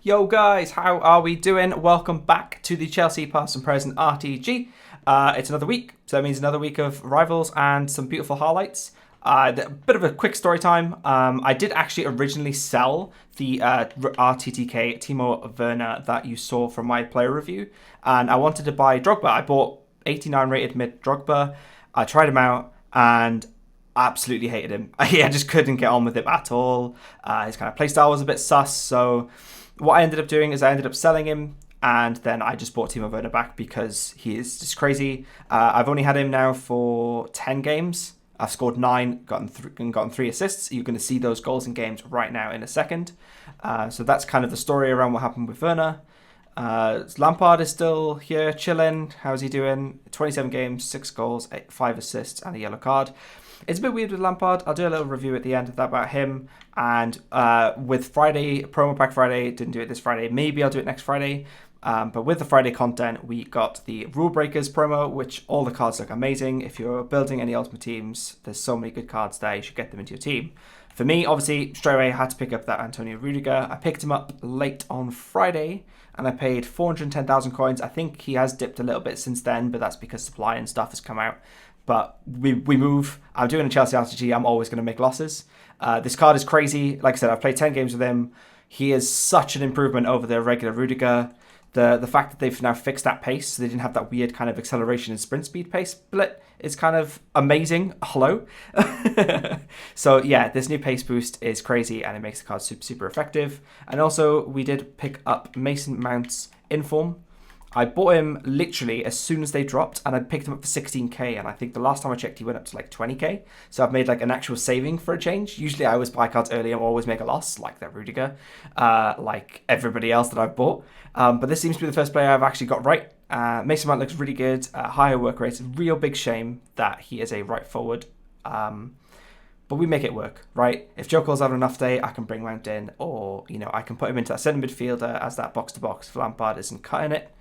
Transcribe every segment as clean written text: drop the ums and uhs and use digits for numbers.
Yo guys, how are we doing? Welcome back to the Chelsea Past and Present RTG. It's another week, so that means another week of rivals and some beautiful highlights. A bit of a quick story time. I did actually originally sell the RTTK Timo Werner that you saw from my player review, and I wanted to buy Drogba. I bought 89 rated mid Drogba. I tried him out and absolutely hated him. I just couldn't get on with him at all. His kind of playstyle was a bit sus, so what I ended up doing is I ended up selling him, and then I just bought Timo Werner back because he is just crazy. I've only had him now for 10 games. I've scored 9, gotten 3 assists. You're going to see those goals in games right now in a second. So that's kind of the story around what happened with Werner. Lampard is still here, chilling. How's he doing? 27 games, 6 goals, 5 assists, and a yellow card. It's a bit weird with Lampard. I'll do a little review at the end of that about him. And with Friday, Promo Pack Friday, didn't do it this Friday. Maybe I'll do it next Friday. But with the Friday content, we got the Rule Breakers promo, which all the cards look amazing. If you're building any Ultimate Teams, there's so many good cards there. You should get them into your team. For me, obviously, straight away, I had to pick up that Antonio Rudiger. I picked him up late on Friday, and I paid 410,000 coins. I think he has dipped a little bit since then, but that's because supply and stuff has come out. But we move. I'm doing a Chelsea RTG. I'm always going to make losses. This card is crazy. Like I said, I've played 10 games with him. He is such an improvement over the regular Rudiger. The fact that they've now fixed that pace, so they didn't have that weird kind of acceleration and sprint speed pace split, is kind of amazing. Hello. So yeah, this new pace boost is crazy, and it makes the card super, super effective. And also, we did pick up Mason Mount's Inform. I bought him literally as soon as they dropped, and I picked him up for 16k, and I think the last time I checked he went up to like 20k, so I've made like an actual saving for a change. Usually I always buy cards early and always make a loss, like that Rudiger, like everybody else that I've bought, but this seems to be the first player I've actually got right. Mason Mount looks really good, higher work rate. Real big shame that he is a right forward, but we make it work, right? If Joe Cole's having an enough day, I can bring Mount in, or I can put him into that centre midfielder as that box-to-box if Lampard isn't cutting it.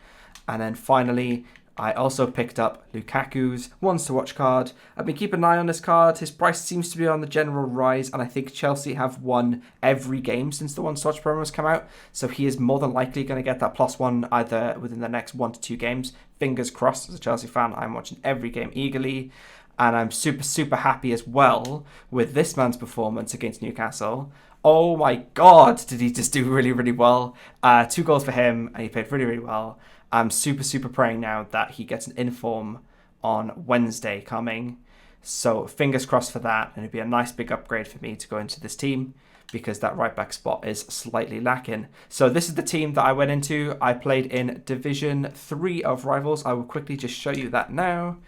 And then finally, I also picked up Lukaku's Ones to Watch card. I've been keeping an eye on this card. His price seems to be on the general rise, and I think Chelsea have won every game since the Ones to Watch promo has come out. So he is more than likely going to get that +1 either within the next 1 to 2 games. Fingers crossed. As a Chelsea fan, I'm watching every game eagerly. And I'm super, super happy as well with this man's performance against Newcastle. Oh my God, did he just do really, really well. 2 goals for him, and he played really, really well. I'm super, super praying now that he gets an inform on Wednesday coming. So fingers crossed for that. And it'd be a nice big upgrade for me to go into this team, because that right back spot is slightly lacking. So this is the team that I went into. I played in Division 3 of Rivals. I will quickly just show you that now.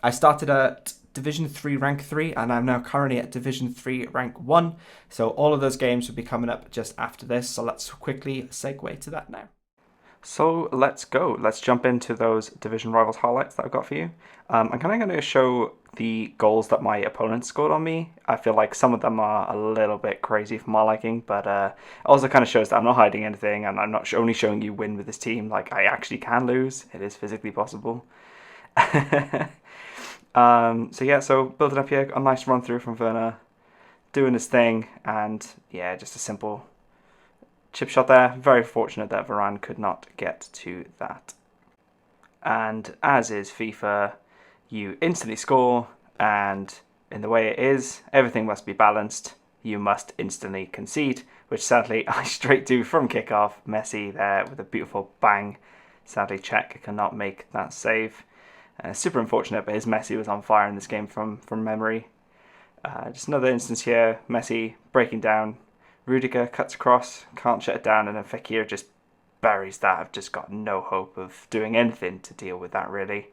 I started at Division 3 rank 3, and I'm now currently at Division 3 rank 1. So all of those games will be coming up just after this. So let's quickly segue to that now. So let's go. Let's jump into those Division Rivals highlights that I've got for you. I'm kind of going to show the goals that my opponents scored on me. I feel like some of them are a little bit crazy for my liking, but it also kind of shows that I'm not hiding anything, and I'm not only showing you win with this team. Like, I actually can lose. It is physically possible. So building up here, a nice run through from Werner, doing his thing, and yeah, just a simple chip shot there. Very fortunate that Varane could not get to that. And as is FIFA, you instantly score, and in the way it is, everything must be balanced. You must instantly concede, which sadly I straight do from kickoff. Messi there with a beautiful bang. Sadly, Czech cannot make that save. Super unfortunate, but his Messi was on fire in this game from memory. Just another instance here. Messi breaking down. Rudiger cuts across, can't shut it down, and then Fekir just buries that. I've just got no hope of doing anything to deal with that, really.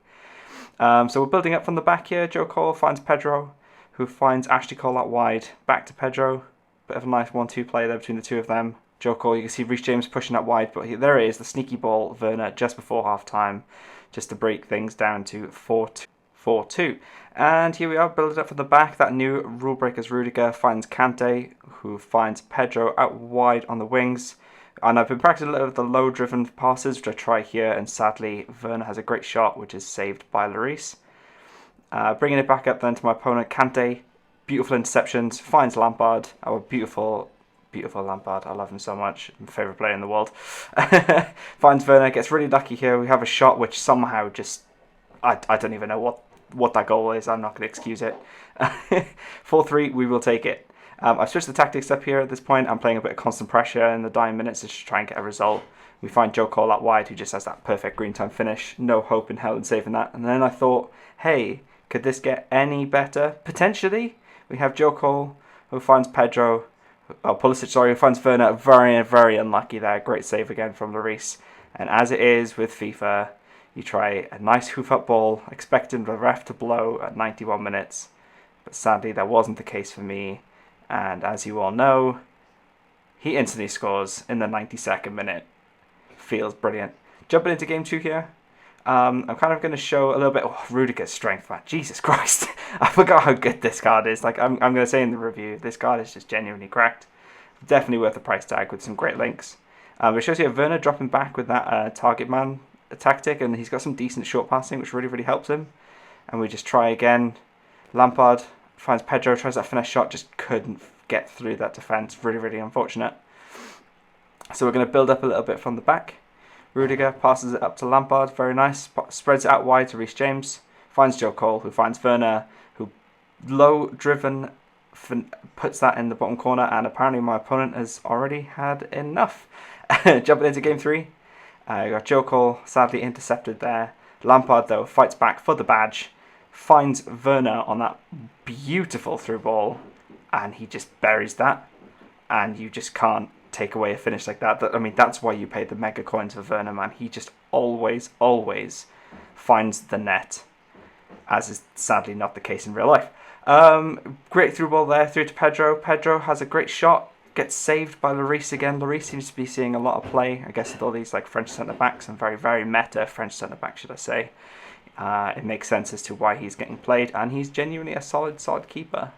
So we're building up from the back here. Joe Cole finds Pedro, who finds Ashley Cole out wide. Back to Pedro. Bit of a nice 1-2 play there between the two of them. Joe Cole, you can see Reece James pushing out wide, but there it is, the sneaky ball, Werner, just before half-time, just to break things down to 4-2. And here we are, build it up from the back. That new Rule Breakers Rudiger finds Kante, who finds Pedro out wide on the wings. And I've been practicing a little of the low-driven passes, which I try here, and sadly, Werner has a great shot, which is saved by Lloris. Bringing it back up then to my opponent, Kante. Beautiful interceptions, finds Lampard. Our beautiful Beautiful Lampard. I love him so much. My favourite player in the world. Finds Werner, gets really lucky here. We have a shot which somehow just... I don't even know what that goal is. I'm not going to excuse it. 4-3, we will take it. I've switched the tactics up here at this point. I'm playing a bit of constant pressure in the dying minutes to try and get a result. We find Joe Cole out wide, who just has that perfect green time finish. No hope in hell in saving that. And then I thought, hey, could this get any better? Potentially. We have Joe Cole, who finds Pedro... Pulisic, sorry, who finds Werner. Very, very unlucky there. Great save again from Lloris. And as it is with FIFA, you try a nice hoof-up ball, expecting the ref to blow at 91 minutes. But sadly, that wasn't the case for me. And as you all know, he instantly scores in the 92nd minute. Feels brilliant. Jumping into game 2 here. I'm kind of going to show a little bit... Oh, Rudiger's strength, man. Jesus Christ. I forgot how good this card is. Like, I'm going to say in the review, this card is just genuinely cracked. Definitely worth the price tag with some great links. It shows you Werner dropping back with that target man tactic, and he's got some decent short passing, which really, really helps him. And we just try again. Lampard finds Pedro, tries that finesse shot, just couldn't get through that defence. Really, really unfortunate. So we're going to build up a little bit from the back. Rudiger passes it up to Lampard, very nice. Spreads it out wide to Reece James. Finds Joe Cole, who finds Werner, who low-driven puts that in the bottom corner, and apparently my opponent has already had enough. Jumping into game 3. You got Joe Cole, sadly intercepted there. Lampard, though, fights back for the badge. Finds Werner on that beautiful through ball, and he just buries that. And you just can't take away a finish like that. I mean, that's why you pay the mega coins for Werner, man. He just always finds the net, as is sadly not the case in real life. Great through ball there, through to Pedro. Pedro has a great shot, gets saved by Lloris again. Lloris seems to be seeing a lot of play, I guess, with all these like French centre-backs, and very, very meta French centre-backs, should I say. It makes sense as to why he's getting played, and he's genuinely a solid keeper.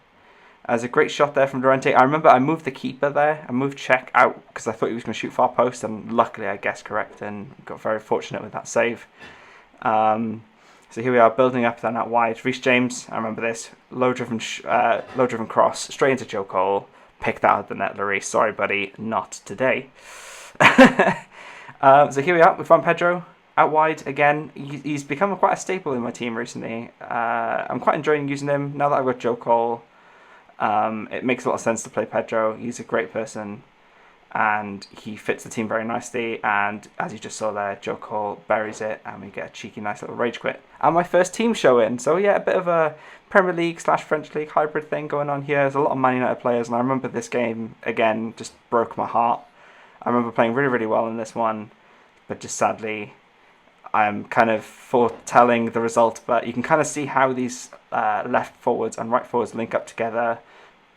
As a great shot there from Llorente. I remember I moved the keeper there. I moved Cech out because I thought he was going to shoot far post, and luckily I guessed correct and got very fortunate with that save. So here we are building up then out wide. Reece James, I remember this, low driven cross straight into Joe Cole. Pick that out of the net, Lloris. Sorry, buddy, not today. So here we are. We found Pedro out wide again. He's become quite a staple in my team recently. I'm quite enjoying using him now that I've got Joe Cole. It makes a lot of sense to play Pedro. He's a great person, and he fits the team very nicely. And as you just saw there, Joe Cole buries it, and we get a cheeky, nice little rage quit. And my first team show in. So yeah, a bit of a Premier League / French League hybrid thing going on here. There's a lot of Man United players, and I remember this game again just broke my heart. I remember playing really, really well in this one, but just sadly, I'm kind of foretelling the result. But you can kind of see how these left forwards and right forwards link up together.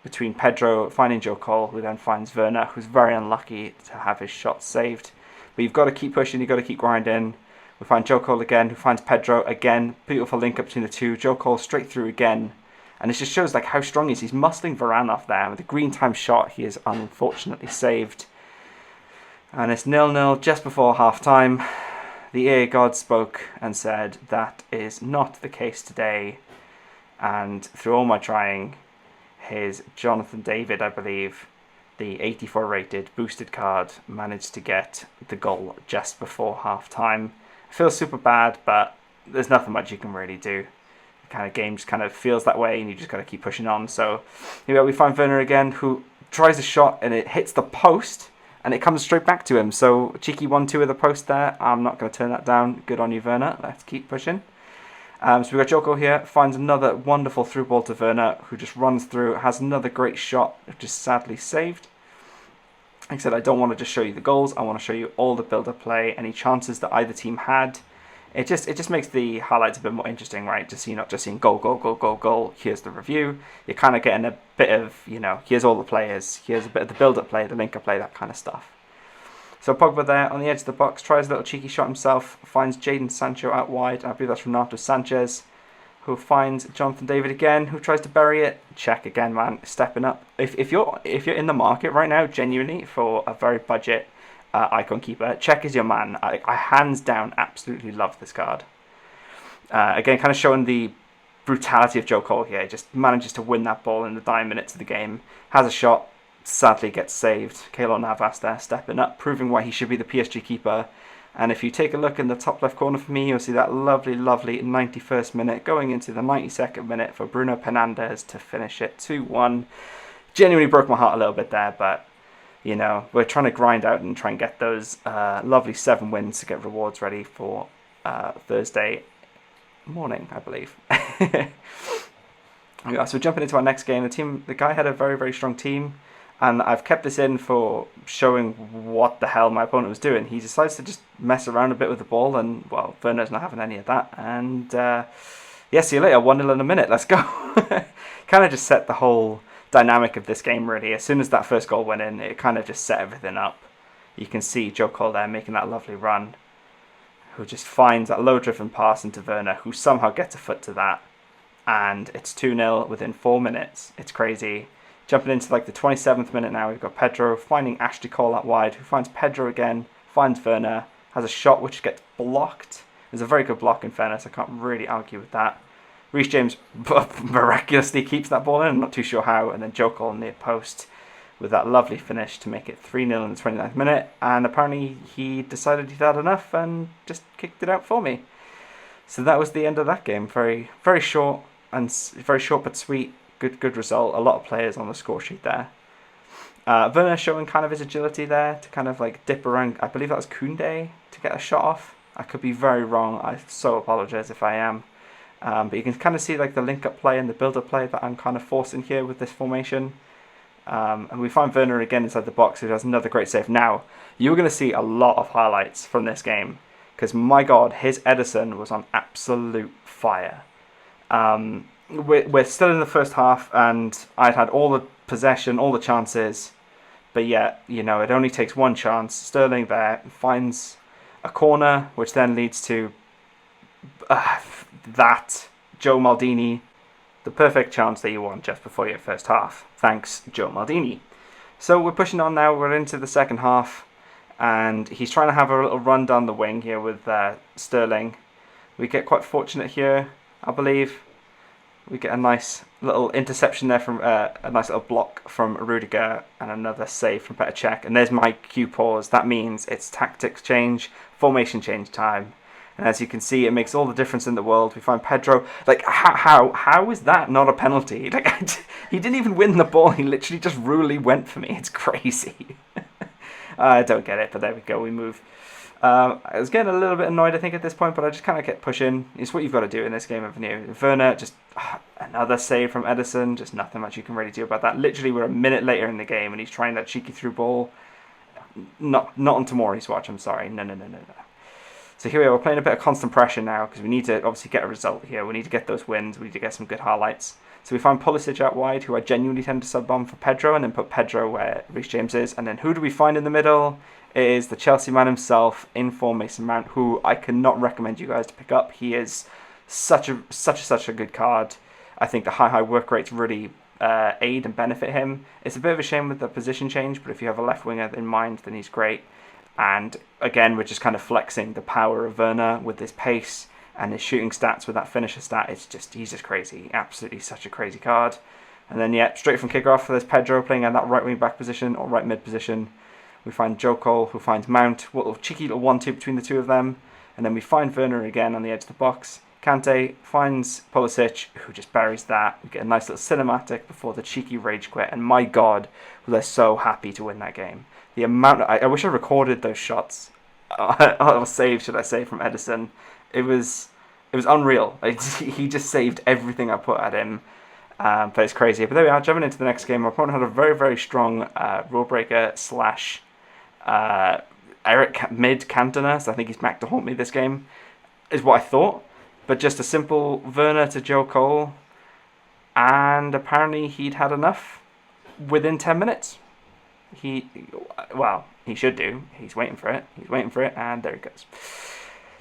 Between Pedro finding Joe Cole, who then finds Werner, who's very unlucky to have his shot saved. But you've got to keep pushing, you've got to keep grinding. We find Joe Cole again, who finds Pedro again. Beautiful link up between the two. Joe Cole straight through again. And it just shows like how strong he is. He's muscling Varane off there. With a green time shot, he is unfortunately saved. And it's 0-0 just before half time. The EA God spoke and said, that is not the case today. And through all my trying, his Jonathan David, I believe, the 84 rated boosted card, managed to get the goal just before half time. I feel super bad, but there's nothing much you can really do. The kind of game just kind of feels that way, and you just got to keep pushing on. So here we find Werner again, who tries a shot and it hits the post, and it comes straight back to him. So cheeky 1-2 with the post there. I'm not going to turn that down. Good on you, Werner. Let's keep pushing. So we've got Joe Cole here, finds another wonderful through ball to Werner, who just runs through, has another great shot, which is sadly saved. Like I said, I don't want to just show you the goals, I want to show you all the build-up play, any chances that either team had. It just makes the highlights a bit more interesting, right? To see, you're not just seeing goal, goal, goal, goal, goal, here's the review. You're kind of getting a bit of, here's all the players, here's a bit of the build-up play, the link-up play, that kind of stuff. So Pogba there on the edge of the box, tries a little cheeky shot himself, finds Jadon Sancho out wide. I believe that's Renato Sanchez, who finds Jonathan David again, who tries to bury it. Cech again, man, stepping up. If you're in the market right now, genuinely, for a very budget icon keeper, Cech is your man. I hands down absolutely love this card. Again, kind of showing the brutality of Joe Cole here. Just manages to win that ball in the dying minutes of the game. Has a shot, sadly gets saved. Keylor Navas there stepping up, proving why he should be the PSG keeper. And if you take a look in the top left corner for me, you'll see that lovely, lovely 91st minute going into the 92nd minute for Bruno Fernandes to finish it 2-1. Genuinely broke my heart a little bit there, but you know, we're trying to grind out and try and get those lovely 7 wins to get rewards ready for Thursday morning, I believe. So jumping into our next game, the guy had a very, very strong team, and I've kept this in for showing what the hell my opponent was doing. He decides to just mess around a bit with the ball, and well, Werner's not having any of that. And see you later. 1-0 in a minute. Let's go. Kind of just set the whole dynamic of this game, really. As soon as that first goal went in, it kind of just set everything up. You can see Joe Cole there making that lovely run, who just finds that low-driven pass into Werner, who somehow gets a foot to that. And it's 2-0 within 4 minutes. It's crazy. Jumping into like the 27th minute now, we've got Pedro finding Ashley Cole out wide, who finds Pedro again, finds Werner, has a shot which gets blocked. It's a very good block in fairness, I can't really argue with that. Reece James miraculously keeps that ball in, I'm not too sure how, and then Joe Cole near post with that lovely finish to make it 3-0 in the 29th minute, and apparently he decided he'd had enough and just kicked it out for me. So that was the end of that game. Very, very short but sweet. Good result. A lot of players on the score sheet there. Werner showing kind of his agility there to kind of like dip around. I believe that was Koundé to get a shot off. I could be very wrong. I so apologise if I am. But you can kind of see like the link-up play and the build-up play that I'm kind of forcing here with this formation. And we find Werner again inside the box, who does another great save. Now, you're going to see a lot of highlights from this game, because my God, his Ederson was on absolute fire. We're still in the first half, and I'd had all the possession, all the chances, but yet, you know, it only takes one chance. Sterling there finds a corner, which then leads to that Joe Maldini, the perfect chance that you want just before your first half. Thanks, Joe Maldini. So we're pushing on now. We're into the second half, and he's trying to have a little run down the wing here with Sterling. We get quite fortunate here, I believe. We get a nice little interception there from a nice little block from Rudiger and another save from Petr Cech. And there's my cue pause. That means it's tactics change, formation change time. And as you can see, it makes all the difference in the world. We find Pedro. Like, how is that not a penalty? Like, he didn't even win the ball. He literally just rudely went for me. It's crazy. I don't get it, but there we go. We move. I was getting a little bit annoyed, I think, at this point, but I just kind of kept pushing. It's what you've got to do in this game, haven't you? Werner, just another save from Ederson. Just nothing much you can really do about that. Literally, we're a minute later in the game, and he's trying that cheeky through ball. Not on Tomori's watch, I'm sorry. No. So here we are, we're playing a bit of constant pressure now, because we need to obviously get a result here. We need to get those wins. We need to get some good highlights. So we find Pulisic out wide, who I genuinely tend to sub on for Pedro, and then put Pedro where Reece James is. And then who do we find in the middle? It is the Chelsea man himself, in form Mason Mount, who I cannot recommend you guys to pick up. He is such a good card. I think the high work rates really aid and benefit him. It's a bit of a shame with the position change, but if you have a left winger in mind, then he's great. And again, we're just kind of flexing the power of Werner with his pace and his shooting stats with that finisher stat. He's just crazy. Absolutely such a crazy card. And then, yeah, straight from kickoff, there's Pedro playing in that right wing back position or right mid position. We find Joe Cole, who finds Mount. Little cheeky little 1-2 between the two of them. And then we find Werner again on the edge of the box. Kante finds Pulisic, who just buries that. We get a nice little cinematic before the cheeky rage quit. And my God, was I so happy to win that game. The amount I wish I recorded those shots. Or saves, should I say, from Ederson. It was unreal. He just saved everything I put at him. But it's crazy. But there we are, jumping into the next game. Our opponent had a very, very strong rule breaker / Eric mid Cantona, so I think he's back to haunt me this game, is what I thought. But just a simple Werner to Joe Cole, and apparently he'd had enough within 10 minutes. He should do. He's waiting for it, and there he goes.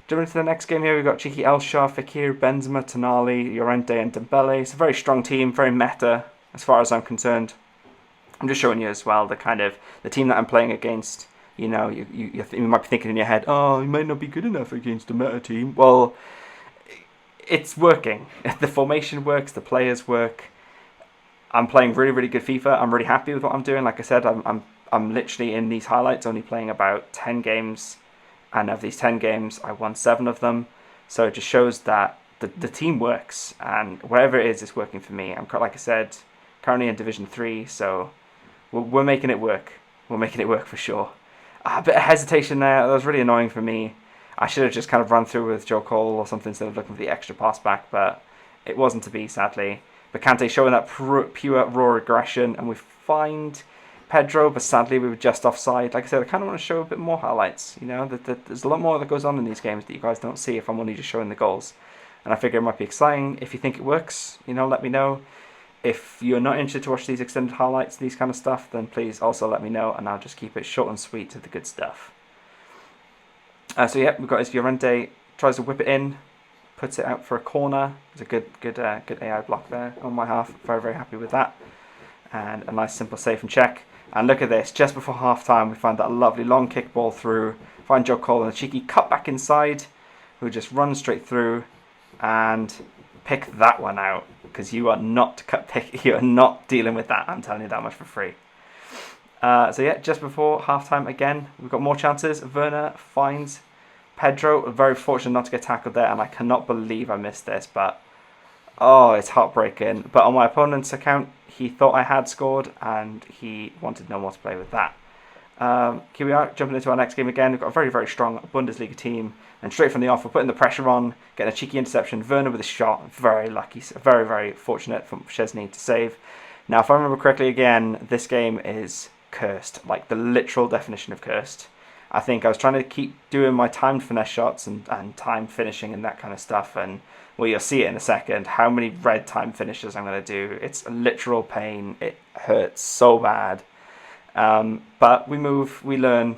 Jumping into the next game here, we've got Cheeky Elshaw, Fekir, Benzema, Tonali, Llorente and Dembele. It's a very strong team, very meta as far as I'm concerned. I'm just showing you as well the team that I'm playing against. You know, you might be thinking in your head, oh, you might not be good enough against a meta team. Well, it's working. The formation works, the players work. I'm playing really, really good FIFA. I'm really happy with what I'm doing. Like I said, I'm literally in these highlights only playing about 10 games, and of these 10 games, I won 7 of them. So it just shows that the team works, and whatever it is, it's working for me. I'm, like I said, currently in Division 3, so we're making it work. We're making it work for sure. A bit of hesitation there. That was really annoying for me. I should have just kind of run through with Joe Cole or something instead of looking for the extra pass back, but it wasn't to be, sadly. But Kante showing that pure raw aggression, and we find Pedro, but sadly we were just offside. Like I said, I kind of want to show a bit more highlights. You know, there's a lot more that goes on in these games that you guys don't see if I'm only just showing the goals. And I figure it might be exciting. If you think it works, you know, let me know. If you're not interested to watch these extended highlights, these kind of stuff, then please also let me know, and I'll just keep it short and sweet to the good stuff. So yeah, we've got his Llorente, tries to whip it in, puts it out for a corner. It's a good AI block there on my half. Very, very happy with that. And a nice simple save and check. And look at this, just before half time, we find that lovely long kick ball through. Find Joe Cole and a cheeky cut back inside, who just runs straight through and pick that one out, because you are not you are not dealing with that. I'm telling you that much for free. So yeah, just before halftime again, we've got more chances. Werner finds Pedro. Very fortunate not to get tackled there, and I cannot believe I missed this, but oh, it's heartbreaking. But on my opponent's account, he thought I had scored, and he wanted no more to play with that. Here we are, jumping into our next game again. We've got a very, very strong Bundesliga team, and straight from the off, we're putting the pressure on, getting a cheeky interception. Werner with a shot, very lucky, very, very fortunate from Szczesny to save. Now, if I remember correctly again, this game is cursed, like the literal definition of cursed. I think I was trying to keep doing my timed finesse shots and time finishing and that kind of stuff, and well, you'll see it in a second, how many red time finishes I'm going to do. It's a literal pain. It hurts so bad. But we move, we learn,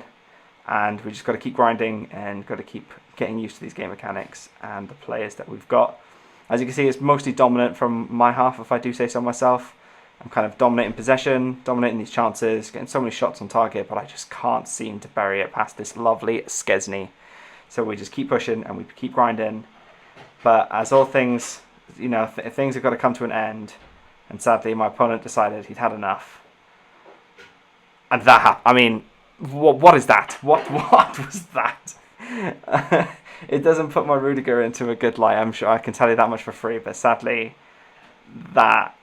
and we just got to keep grinding and got to keep getting used to these game mechanics and the players that we've got. As you can see, it's mostly dominant from my half, if I do say so myself. I'm kind of dominating possession, dominating these chances, getting so many shots on target, but I just can't seem to bury it past this lovely Szczesny. So we just keep pushing and we keep grinding. But as all things, you know, things have got to come to an end. And sadly, my opponent decided he'd had enough. And that happened. I mean, what is that? What was that? It doesn't put my Rudiger into a good light, I'm sure. I can tell you that much for free. But sadly, that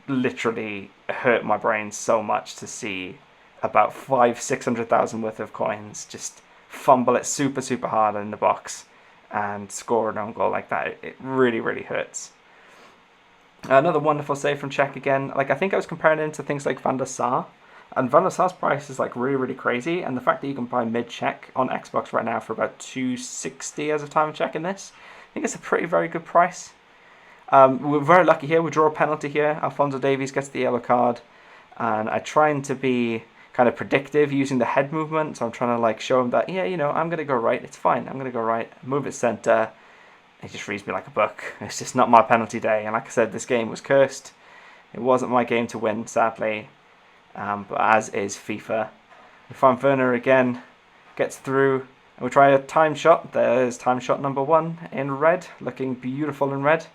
literally hurt my brain so much to see about 500,000-600,000 worth of coins just fumble it super, super hard in the box and score an own goal like that. It really, really hurts. Another wonderful save from Czech again. Like, I think I was comparing him to things like Van der Sar. And Van der Sar's price is like really, really crazy. And the fact that you can buy mid-check on Xbox right now for about $260 as of time of checking this, I think it's a pretty very good price. We're very lucky here. We draw a penalty here. Alphonso Davies gets the yellow card. And I'm trying to be kind of predictive using the head movement. So I'm trying to like show him that, yeah, you know, I'm going to go right. It's fine. I'm going to go right. Move it center. He just reads me like a book. It's just not my penalty day. And like I said, this game was cursed. It wasn't my game to win, sadly. But as is FIFA. We find Werner again. Gets through. And we try a time shot. There's time shot number 1 in red. Looking beautiful in red.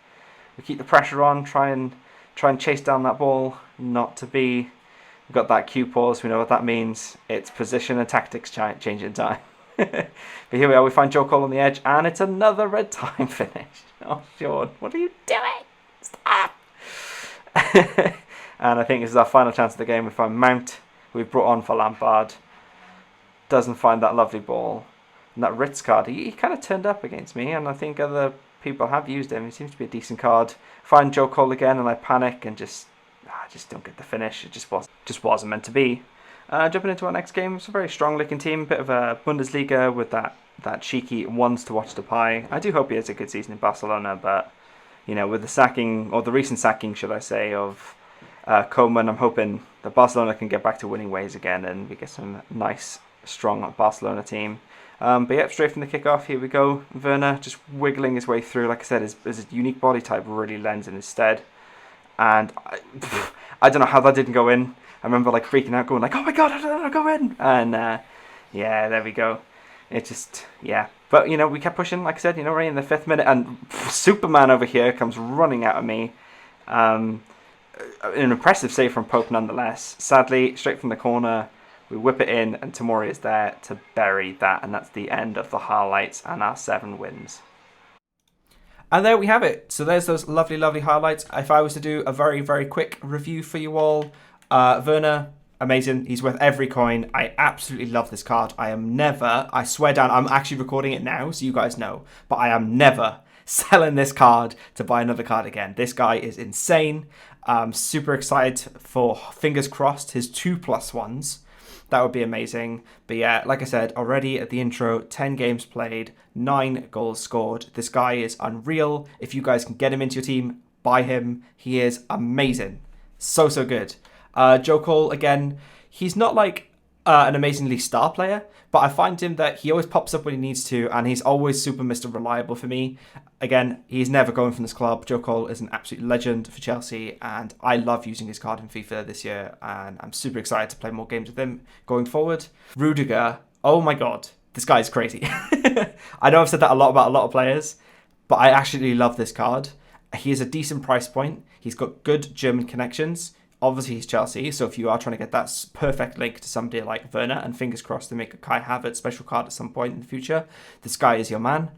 We keep the pressure on, try and chase down that ball, not to be. We've got that Q pause, we know what that means. It's position and tactics changing time. But here we are, we find Joe Cole on the edge, and it's another red time finish. Oh, Sean, what are you doing? Stop! And I think this is our final chance of the game. We find Mount, who we've brought on for Lampard. Doesn't find that lovely ball. And that Ritz card, he kind of turned up against me, and I think other people have used him. He seems to be a decent card. Find Joe Cole again, and I panic and just don't get the finish. It just wasn't meant to be. Jumping into our next game, it's a very strong looking team, bit of a Bundesliga with that cheeky ones to watch the pie. I do hope he has a good season in Barcelona, but you know, with the sacking, or the recent sacking, should I say, of Koeman, I'm hoping that Barcelona can get back to winning ways again, and we get some nice, strong Barcelona team. But yeah, straight from the kickoff, here we go. Werner just wiggling his way through. Like I said, his unique body type really lends in his stead. And I don't know how that didn't go in. I remember like freaking out, going like, oh my god, I don't know, go in. And yeah, there we go. It just, yeah. But, you know, we kept pushing, like I said, you know, right in the 5th minute. And Superman over here comes running out of me. an impressive save from Pope nonetheless. Sadly, straight from the corner, we whip it in, and Tomori is there to bury that, and that's the end of the highlights and our 7 wins. And there we have it. So there's those lovely, lovely highlights. If I was to do a very, very quick review for you all, Werner, amazing. He's worth every coin. I absolutely love this card. I swear down, I'm actually recording it now, so you guys know, but I am never selling this card to buy another card again. This guy is insane. I'm super excited for, fingers crossed, his 2+1s. That would be amazing. But yeah, like I said already at the intro, 10 games played, 9 goals scored. This guy is unreal. If you guys can get him into your team, buy him. He is amazing. So, so good. Joe Cole, again, he's not like an amazingly star player, but I find him that he always pops up when he needs to, and he's always super Mr. Reliable for me. Again, he's never going from this club. Joe Cole is an absolute legend for Chelsea, and I love using his card in FIFA this year, and I'm super excited to play more games with him going forward. Rudiger, oh my god, this guy is crazy. I know I've said that a lot about a lot of players, but I actually love this card. He is a decent price point. He's got good German connections. Obviously, he's Chelsea, so if you are trying to get that perfect link to somebody like Werner, and fingers crossed to make a Kai Havertz special card at some point in the future, this guy is your man.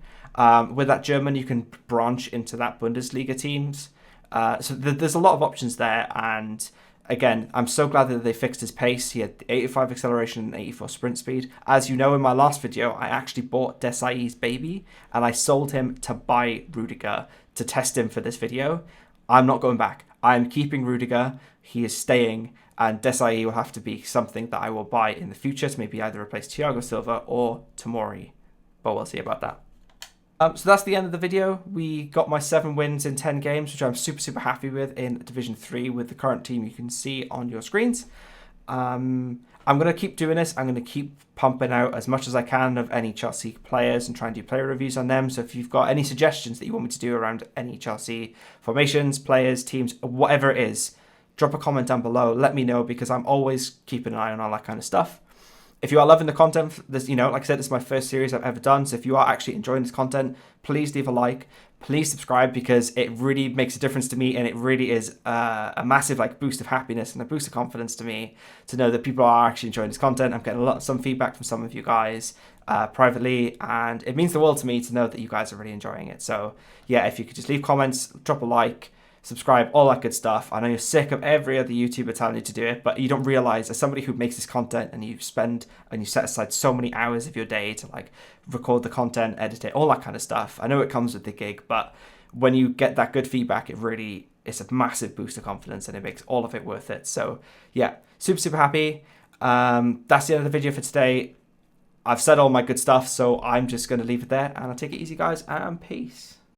With that German, you can branch into that Bundesliga teams. So there's a lot of options there, and again, I'm so glad that they fixed his pace. He had 85 acceleration and 84 sprint speed. As you know, in my last video, I actually bought Desai's baby, and I sold him to buy Rudiger to test him for this video. I'm not going back. I'm keeping Rudiger. He is staying, and Desai will have to be something that I will buy in the future to maybe either replace Thiago Silva or Tomori, but we'll see about that. So that's the end of the video. We got my 7 wins in 10 games, which I'm super, super happy with in Division 3 with the current team you can see on your screens. I'm going to keep doing this. I'm going to keep pumping out as much as I can of any Chelsea players and try and do player reviews on them. So if you've got any suggestions that you want me to do around any Chelsea formations, players, teams, whatever it is, drop a comment down below. Let me know, because I'm always keeping an eye on all that kind of stuff. If you are loving the content, this, like I said, this is my first series I've ever done. So if you are actually enjoying this content, please leave a like. Please subscribe, because it really makes a difference to me, and it really is a massive boost of happiness and a boost of confidence to me to know that people are actually enjoying this content. I'm getting some feedback from some of you guys privately, and it means the world to me to know that you guys are really enjoying it. So yeah, if you could just leave comments, drop a like, subscribe, all that good stuff. I know you're sick of every other YouTuber telling you to do it, but you don't realize, as somebody who makes this content and you set aside so many hours of your day to record the content, edit it, all that kind of stuff. I know it comes with the gig, but when you get that good feedback, it's a massive boost of confidence, and it makes all of it worth it. So yeah, super, super happy. That's the end of the video for today. I've said all my good stuff, so I'm just going to leave it there, and I'll take it easy, guys, and peace.